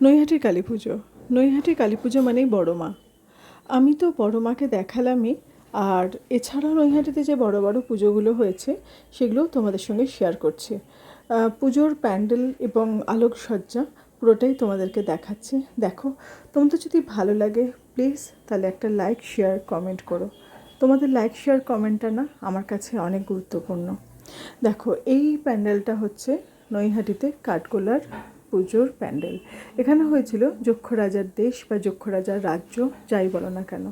নৈহাটির কালী পুজো। নৈহাটির কালী পুজো মানেই বড় মা। আমি তো বড় মাকে দেখালামই, আর এছাড়াও নৈহাটিতে যে বড় বড় পুজোগুলো হয়েছে সেগুলোও তোমাদের সঙ্গে শেয়ার করছি। পুজোর প্যান্ডেল এবং আলোকসজ্জা পুরোটাই তোমাদেরকে দেখাচ্ছি। দেখো, তোমাদের যদি ভালো লাগে প্লিজ তাহলে একটা লাইক, শেয়ার, কমেন্ট করো। তোমাদের লাইক, শেয়ার, কমেন্টটা না আমার কাছে অনেক গুরুত্বপূর্ণ। দেখো, এই প্যান্ডেলটা হচ্ছে নৈহাটিতে কাঠগোলার পুজোর প্যান্ডেল। এখানে হয়েছিল যক্ষ রাজার দেশ বা যক্ষ রাজার রাজ্য, যাই বলো না কেন।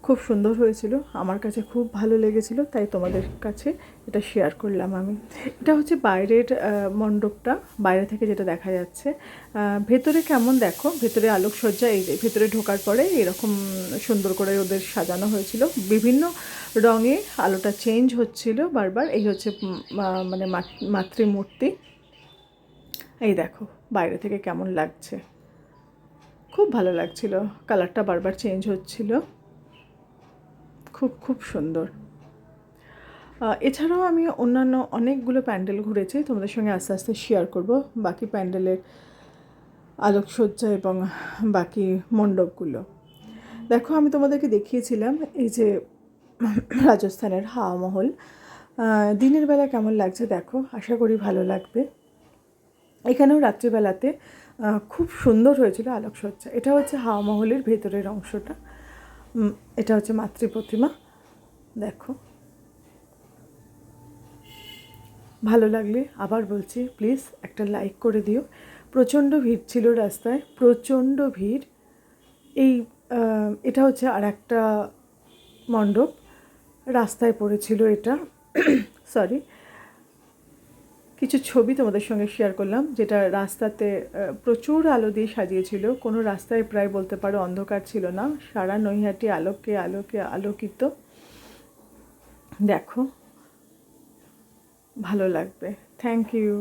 খুব সুন্দর হয়েছিল, আমার কাছে খুব ভালো লেগেছিল, তাই তোমাদের কাছে এটা শেয়ার করলাম আমি। এটা হচ্ছে বাইরের মণ্ডপটা, বাইরে থেকে যেটা দেখা যাচ্ছে। ভেতরে কেমন দেখো, ভেতরে আলোকসজ্জা, এই যে ভেতরে ঢোকার পরে এরকম সুন্দর করে ওদের সাজানো হয়েছিল, বিভিন্ন রঙে আলোটা চেঞ্জ হচ্ছিল বারবার। এই হচ্ছে মানে মাতৃমূর্তি। এই দেখো বাইরে থেকে কেমন লাগছে, খুব ভালো লাগছিল, কালারটা বারবার চেঞ্জ হচ্ছিল, খুব খুব সুন্দর। এছাড়াও আমি অন্যান্য অনেকগুলো প্যান্ডেল ঘুরেছি, তোমাদের সঙ্গে আস্তে আস্তে শেয়ার করব বাকি প্যান্ডেলের আলোকসজ্জা এবং বাকি মণ্ডপগুলো। দেখো, আমি তোমাদেরকে দেখিয়েছিলাম এই যে রাজস্থানের হাওয়া মহল। দিনের বেলা কেমন লাগছে দেখো, আশা করি ভালো লাগবে। এখানেও রাত্রিবেলাতে খুব সুন্দর হয়েছিল আলোকসজ্জা। এটা হচ্ছে হাওয়া মহলের ভেতরের অংশটা, এটা হচ্ছে মাতৃ প্রতিমা। দেখো, ভালো লাগলে আবার বলছি প্লিজ একটা লাইক করে দিও। প্রচণ্ড ভিড় ছিল রাস্তায়, প্রচণ্ড ভিড়। এটা হচ্ছে আর একটা মণ্ডপ, রাস্তায় পড়েছিল এটা। সরি, কিছু ছবি তোমাদের সঙ্গে শেয়ার করলাম, যেটা রাস্তাতে প্রচুর আলো দিয়ে সাজিয়েছিল। কোনো রাস্তায় প্রায় বলতে পারো অন্ধকার ছিল না, সারা নৈহাটি আলোকে আলোকে আলোকিত। দেখো, ভালো লাগবে। Thank you.